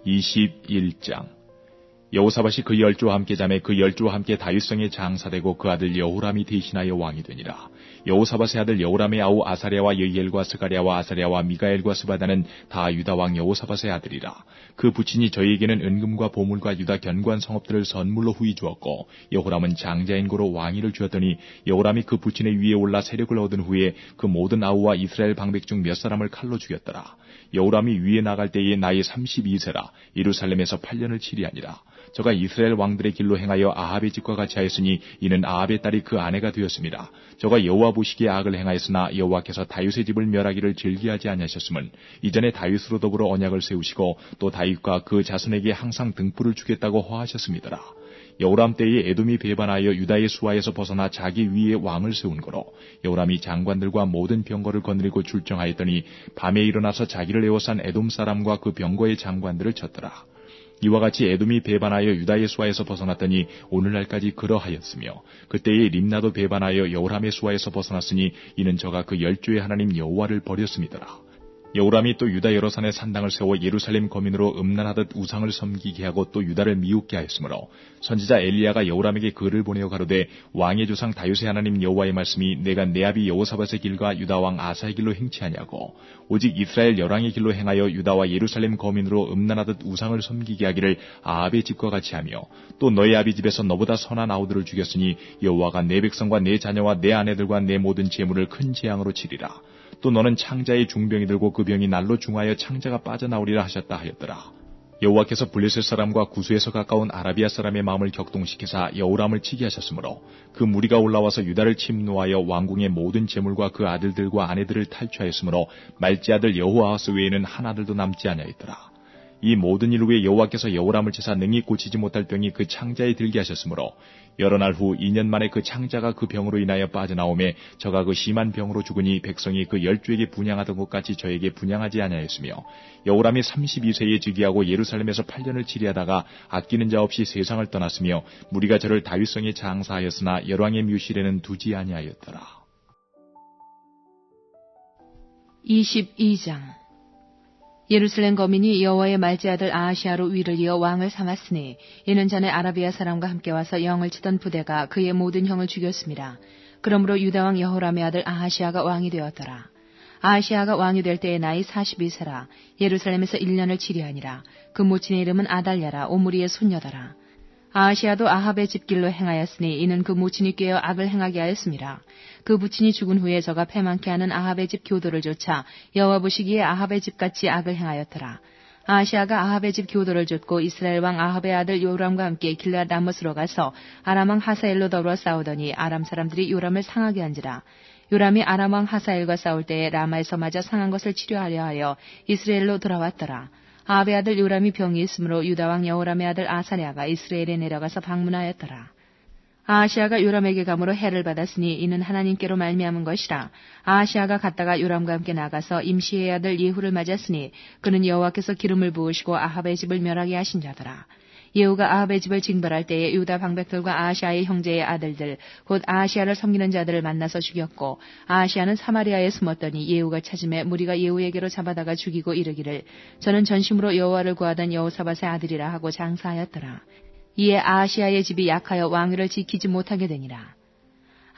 21장. 여호사밧이 그 열조와 함께 잠에 그 열조와 함께 다윗성에 장사되고 그 아들 여호람이 대신하여 왕이 되니라. 여호사밧의 아들 여호람의 아우 아사랴와 여이엘과 스가랴와 아사랴와 미가엘과 스바다는 다 유다왕 여호사밧의 아들이라. 그 부친이 저희에게는 은금과 보물과 유다 견고한 성읍들을 선물로 후히 주었고 여호람은 장자인 고로 왕위를 주었더니 여호람이 그 부친의 위에 올라 세력을 얻은 후에 그 모든 아우와 이스라엘 방백 중 몇 사람을 칼로 죽였더라. 여호람이 위에 나갈 때에 나이 32세라. 예루살렘에서 8년을 치리하니라. 저가 이스라엘 왕들의 길로 행하여 아합의 집과 같이 하였으니 이는 아합의 딸이 그 아내가 되었습니다. 저가 여호와 보시기에 악을 행하였으나 여호와께서 다윗의 집을 멸하기를 즐기하지 아니하셨음은 이전에 다윗으로 더불어 언약을 세우시고 또 다윗과 그 자손에게 항상 등불을 주겠다고 허하셨습니다. 여호람 때에 에돔이 배반하여 유다의 수하에서 벗어나 자기 위에 왕을 세운 거로 여호람이 장관들과 모든 병거를 거느리고 출정하였더니 밤에 일어나서 자기를 에워싼 에돔 사람과 그 병거의 장관들을 쳤더라. 이와 같이 에돔이 배반하여 유다의 수하에서 벗어났더니 오늘날까지 그러하였으며 그때에 림나도 배반하여 여호람의 수하에서 벗어났으니 이는 저가 그 열조의 하나님 여호와를 버렸음이더라. 여호람이 또 유다 여러 산에 산당을 세워 예루살렘 거민으로 음란하듯 우상을 섬기게 하고 또 유다를 미웃게 하였으므로 선지자 엘리야가 여호람에게 글을 보내어 가로되 왕의 조상 다윗의 하나님 여호와의 말씀이 내가 내 아비 여호사밧의 길과 유다 왕 아사의 길로 행치 하냐고 오직 이스라엘 열왕의 길로 행하여 유다와 예루살렘 거민으로 음란하듯 우상을 섬기게 하기를 아합의 집과 같이 하며 또 너의 아비 집에서 너보다 선한 아우들을 죽였으니 여호와가 내 백성과 내 자녀와 내 아내들과 내 모든 재물을 큰 재앙으로 치리라. 또 너는 창자의 중병이 들고 그 병이 날로 중하여 창자가 빠져나오리라 하셨다 하였더라. 여호와께서 블레셋 사람과 구수에서 가까운 아라비아 사람의 마음을 격동시키사 여호람을 치게 하셨으므로 그 무리가 올라와서 유다를 침노하여 왕궁의 모든 재물과 그 아들들과 아내들을 탈취하였으므로 말지 아들 여호아하스 외에는 한 아들도 남지 아니하였더라. 이 모든 일 후에 여호와께서 여호람을 치사 능히 고치지 못할 병이 그 창자에 들게 하셨으므로 여러 날 후 2년 만에 그 창자가 그 병으로 인하여 빠져나오매 저가 그 심한 병으로 죽으니 백성이 그 열조에게 분향하던 것 같이 저에게 분향하지 아니하였으며 여호람이 32세에 즉위하고 예루살렘에서 8년을 치리하다가 아끼는 자 없이 세상을 떠났으며 무리가 저를 다윗성에 장사하였으나 열왕의 묘실에는 두지 아니하였더라. 22장. 예루살렘 거민이 여호와의 말제 아들 아하시아로 위를 이어 왕을 삼았으니 이는 전에 아라비아 사람과 함께 와서 영을 치던 부대가 그의 모든 형을 죽였습니다. 그러므로 유다왕 여호람의 아들 아하시아가 왕이 되었더라. 아하시아가 왕이 될 때의 나이 42세라. 예루살렘에서 1년을 치리하니라. 그 모친의 이름은 아달랴라. 오므리의 손녀더라. 아하시아도 아합의 집길로 행하였으니 이는 그 모친이 꾀어 악을 행하게 하였습니다. 그 부친이 죽은 후에 저가 패망케 하는 아합의 집 교도를 쫓아 여호와 보시기에 아합의 집같이 악을 행하였더라. 아하시아가 아합의 집 교도를 쫓고 이스라엘 왕 아합의 아들 요람과 함께 길앗 라못으로 가서 아람 왕 하사엘로 더불어 싸우더니 아람 사람들이 요람을 상하게 한지라. 요람이 아람 왕 하사엘과 싸울 때에 라마에서 맞아 상한 것을 치료하려 하여 이스라엘로 돌아왔더라. 아합의 아들 요람이 병이 있으므로 유다왕 여호람의 아들 아사랴가 이스라엘에 내려가서 방문하였더라. 아하시아가 요람에게 감으로 해를 받았으니 이는 하나님께로 말미암은 것이라. 아하시아가 갔다가 요람과 함께 나가서 임시의 아들 예후를 맞았으니 그는 여호와께서 기름을 부으시고 아합의 집을 멸하게 하신 자더라. 예후가 아합의 집을 징벌할 때에 유다 방백들과 아하시아의 형제의 아들들 곧 아하시아를 섬기는 자들을 만나서 죽였고 아하시아는 사마리아에 숨었더니 예후가 찾음에 무리가 예후에게로 잡아다가 죽이고 이르기를 저는 전심으로 여호와를 구하던 여호사밧의 아들이라 하고 장사하였더라. 이에 아하시아의 집이 약하여 왕위를 지키지 못하게 되니라.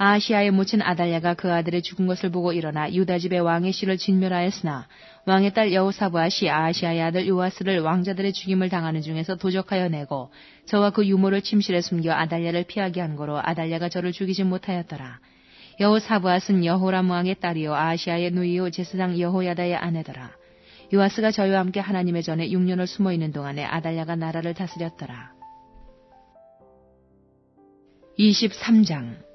아하시아의 모친 아달랴가 그 아들의 죽은 것을 보고 일어나 유다 집의 왕의 씨를 진멸하였으나 왕의 딸 여호사밧이 아하시아의 아들 요아스를 왕자들의 죽임을 당하는 중에서 도적하여 내고 저와 그 유모를 침실에 숨겨 아달랴를 피하게 한 거로 아달랴가 저를 죽이지 못하였더라. 여호사밧은 여호람 왕의 딸이요 아하시아의 누이요 제사장 여호야다의 아내더라. 요아스가 저희와 함께 하나님의 전에 6년을 숨어있는 동안에 아달랴가 나라를 다스렸더라. 23장.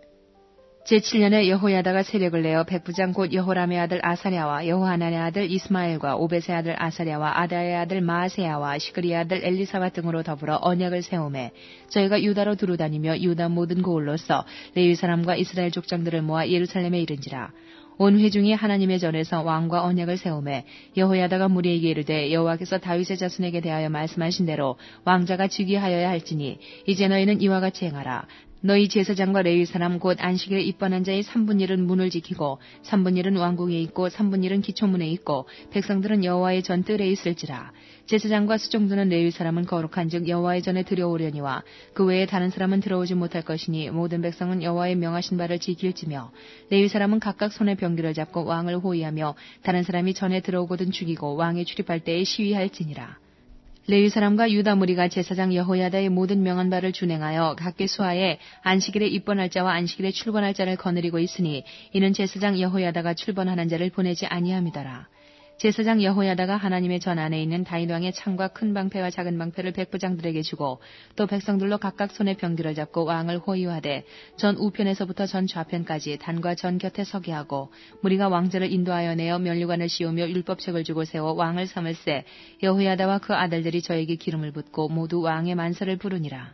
제7년에 여호야다가 세력을 내어 백부장 곧 여호람의 아들 아사랴와 여호하난의 아들 이스마엘과 오벳의 아들 아사랴와 아다의 아들 마아세야와 시그리의 아들 엘리사밧 등으로 더불어 언약을 세우매 저희가 유다로 두루다니며 유다 모든 고을로서 레위 사람과 이스라엘 족장들을 모아 예루살렘에 이른지라. 온 회중이 하나님의 전에서 왕과 언약을 세우매 여호야다가 무리에게 이르되 여호와께서 다윗의 자손에게 대하여 말씀하신 대로 왕자가 즉위하여야 할지니 이제 너희는 이와 같이 행하라. 너희 제사장과 레위 사람 곧 안식일에 입번한 자의 3분의 1은 문을 지키고 3분의 1은 왕궁에 있고 3분의 1은 기초문에 있고 백성들은 여호와의 전 뜰에 있을지라. 제사장과 수종드는 레위 사람은 거룩한즉 여호와의 전에 들여오려니와 그 외에 다른 사람은 들어오지 못할 것이니 모든 백성은 여호와의 명하신 바를 지킬지며 레위 사람은 각각 손에 병기를 잡고 왕을 호위하며 다른 사람이 전에 들어오거든 죽이고 왕이 출입할 때에 시위할지니라. 레위 사람과 유다 무리가 제사장 여호야다의 모든 명한 바를 준행하여 각기 수하에 안식일에 입번할 자와 안식일에 출번할 자를 거느리고 있으니 이는 제사장 여호야다가 출번하는 자를 보내지 아니함이더라. 제사장 여호야다가 하나님의 전 안에 있는 다윗 왕의 창과 큰 방패와 작은 방패를 백부장들에게 주고 또 백성들로 각각 손에 병기를 잡고 왕을 호위하되 전 우편에서부터 전 좌편까지 단과 전 곁에 서게 하고 무리가 왕자를 인도하여 내어 면류관을 씌우며 율법책을 주고 세워 왕을 삼을세 여호야다와 그 아들들이 저에게 기름을 붓고 모두 왕의 만세를 부르니라.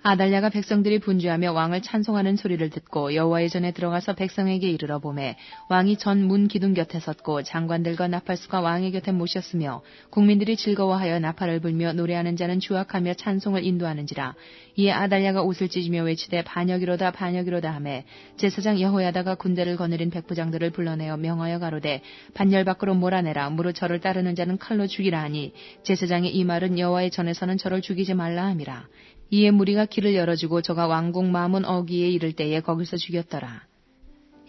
아달랴가 백성들이 분주하며 왕을 찬송하는 소리를 듣고 여호와의 전에 들어가서 백성에게 이르러 보매 왕이 전 문 기둥 곁에 섰고 장관들과 나팔수가 왕의 곁에 모셨으며 국민들이 즐거워하여 나팔을 불며 노래하는 자는 주악하며 찬송을 인도하는지라. 이에 아달랴가 옷을 찢으며 외치되 반역이로다 반역이로다 하매 제사장 여호야다가 군대를 거느린 백부장들을 불러내어 명하여 가로되 반열 밖으로 몰아내라. 무릇 저를 따르는 자는 칼로 죽이라 하니 제사장의 이 말은 여호와의 전에서는 저를 죽이지 말라 함이라. 이에 무리가 길을 열어주고 저가 왕궁 마문 어귀에 이를 때에 거기서 죽였더라.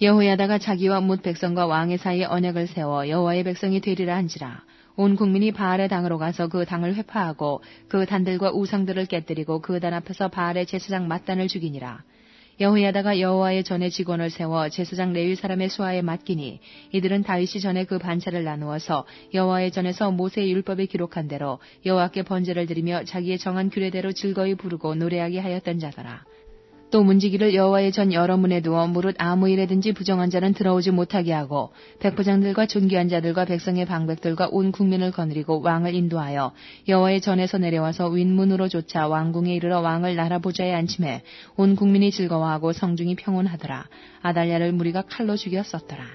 여호야다가 자기와 뭇 백성과 왕의 사이에 언약을 세워 여호와의 백성이 되리라 한지라. 온 국민이 바알의 당으로 가서 그 당을 회파하고 그 단들과 우상들을 깨뜨리고 그 단 앞에서 바알의 제사장 맏단을 죽이니라. 여호야다가 여호와의 전에 직원을 세워 제사장 레위 사람의 수하에 맡기니 이들은 다윗이 전에 그 반차를 나누어서 여호와의 전에서 모세의 율법에 기록한 대로 여호와께 번제를 드리며 자기의 정한 규례대로 즐거이 부르고 노래하게 하였던 자더라. 또 문지기를 여호와의 전 여러 문에 두어 무릇 아무 일에든지 부정한 자는 들어오지 못하게 하고 백부장들과 존귀한 자들과 백성의 방백들과 온 국민을 거느리고 왕을 인도하여 여호와의 전에서 내려와서 윗문으로 쫓아 왕궁에 이르러 왕을 나라 보좌에 앉히매 온 국민이 즐거워하고 성중이 평온하더라. 아달랴를 무리가 칼로 죽였었더라.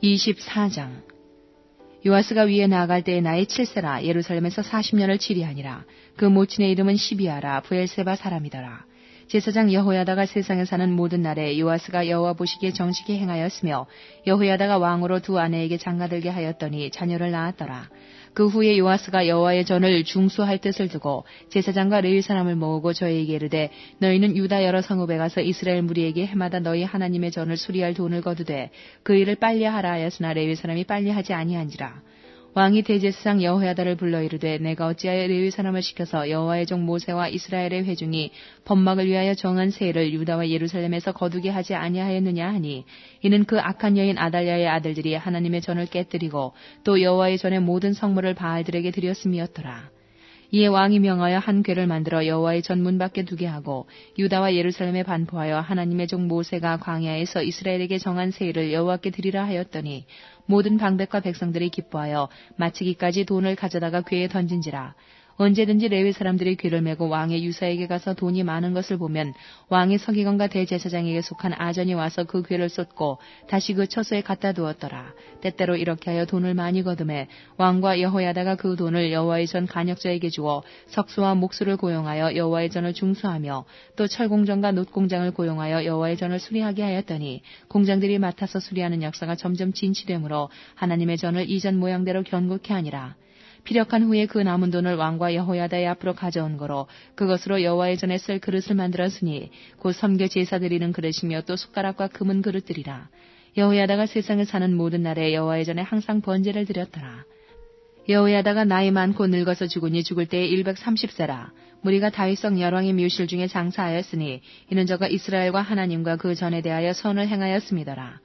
24장 요아스가 위에 나아갈 때에 나이 7세라. 예루살렘에서 40년을 치리하니라. 그 모친의 이름은 시비아라. 브엘세바 사람이더라. 제사장 여호야다가 세상에 사는 모든 날에 요아스가 여호와 보시기에 정직히 행하였으며 여호야다가 왕으로 두 아내에게 장가들게 하였더니 자녀를 낳았더라. 그 후에 요아스가 여호와의 전을 중수할 뜻을 두고 제사장과 레위 사람을 모으고 저에게 이르되 너희는 유다 여러 성읍에 가서 이스라엘 무리에게 해마다 너희 하나님의 전을 수리할 돈을 거두되 그 일을 빨리 하라 하였으나 레위 사람이 빨리 하지 아니한지라. 왕이 대제사장 여호야다를 불러 이르되 내가 어찌하여 레위 사람을 시켜서 여호와의 종 모세와 이스라엘의 회중이 법막을 위하여 정한 세일을 유다와 예루살렘에서 거두게 하지 아니하였느냐 하니 이는 그 악한 여인 아달랴의 아들들이 하나님의 전을 깨뜨리고 또 여호와의 전의 모든 성물을 바알들에게 드렸음이었더라. 이에 왕이 명하여 한 궤를 만들어 여호와의 전 문 밖에 두게 하고 유다와 예루살렘에 반포하여 하나님의 종 모세가 광야에서 이스라엘에게 정한 세일을 여호와께 드리라 하였더니 모든 방백과 백성들이 기뻐하여 마치기까지 돈을 가져다가 궤에 던진지라. 언제든지 레위 사람들이 궤를 메고 왕의 유사에게 가서 돈이 많은 것을 보면 왕의 서기관과 대제사장에게 속한 아전이 와서 그 궤를 쏟고 다시 그 처소에 갖다 두었더라. 때때로 이렇게 하여 돈을 많이 거두매 왕과 여호야다가 그 돈을 여호와의 전 간역자에게 주어 석수와 목수를 고용하여 여호와의 전을 중수하며 또 철공장과 놋공장을 고용하여 여호와의 전을 수리하게 하였더니 공장들이 맡아서 수리하는 역사가 점점 진치되므로 하나님의 전을 이전 모양대로 견고케 하니라. 피력한 후에 그 남은 돈을 왕과 여호야다의 앞으로 가져온 거로 그것으로 여호와의 전에 쓸 그릇을 만들었으니 곧 선교 제사 드리는 그릇이며 또 숟가락과 금은 그릇들이라. 여호야다가 세상에 사는 모든 날에 여호와의 전에 항상 번제를 드렸더라. 여호야다가 나이 많고 늙어서 죽으니 죽을 때에 130세라. 무리가 다윗성 열왕의 묘실 중에 장사하였으니 이는 저가 이스라엘과 하나님과 그 전에 대하여 선을 행하였음이더라.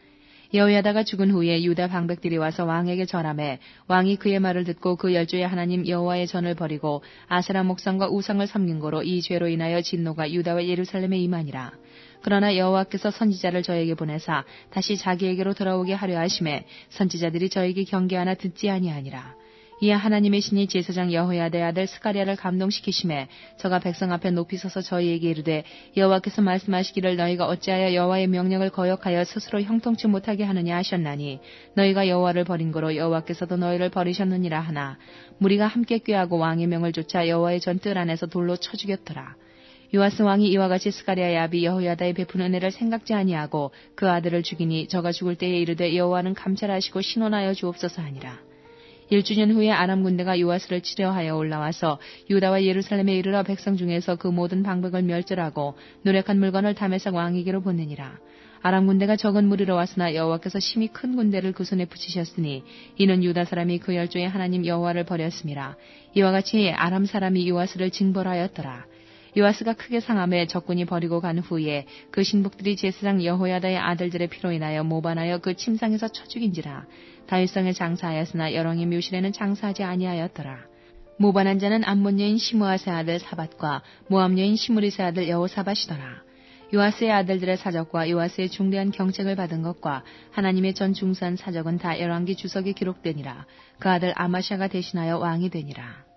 여호야다가 죽은 후에 유다 방백들이 와서 왕에게 절하매 왕이 그의 말을 듣고 그 열조의 하나님 여호와의 전을 버리고 아세라 목상과 우상을 섬긴 거로 이 죄로 인하여 진노가 유다와 예루살렘에 임하니라. 그러나 여호와께서 선지자를 저에게 보내사 다시 자기에게로 돌아오게 하려 하심에 선지자들이 저에게 경계하나 듣지 아니하니라. 이에 하나님의 신이 제사장 여호야다의 아들 스가랴를 감동시키심에 저가 백성 앞에 높이 서서 저희에게 이르되 여호와께서 말씀하시기를 너희가 어찌하여 여호와의 명령을 거역하여 스스로 형통치 못하게 하느냐 하셨나니 너희가 여호와를 버린 거로 여호와께서도 너희를 버리셨느니라 하나 무리가 함께 꾀하고 왕의 명을 쫓아 여호와의 전뜰 안에서 돌로 쳐 죽였더라. 요아스 왕이 이와 같이 스가랴의 아비 여호야다의 베푼 은혜를 생각지 아니하고 그 아들을 죽이니 저가 죽을 때에 이르되 여호와는 감찰하시고 신원하여 주옵소서 하니라. 1주년 후에 아람 군대가 요아스를 치려하여 올라와서 유다와 예루살렘에 이르러 백성 중에서 그 모든 방백을 멸절하고 노력한 물건을 다메삭 왕에게로 보내니라. 아람 군대가 적은 무리로 왔으나 여호와께서 심히 큰 군대를 그 손에 붙이셨으니 이는 유다 사람이 그 열조의 하나님 여호와를 버렸음이라. 이와 같이 아람 사람이 요아스를 징벌하였더라. 요아스가 크게 상함에 적군이 버리고 간 후에 그 신복들이 제사장 여호야다의 아들들의 피로 인하여 모반하여 그 침상에서 쳐 죽인지라. 다윗성에 장사하였으나 여롱의 묘실에는 장사하지 아니하였더라. 모반한 자는 암몬 여인 시므아세 아들 사밧과 모압 여인 시므리세 아들 여호사밧이더라. 요아스의 아들들의 사적과 요아스의 중대한 경책을 받은 것과 하나님의 전 중수한 사적은 다 열왕기 주석에 기록되니라. 그 아들 아마샤가 대신하여 왕이 되니라.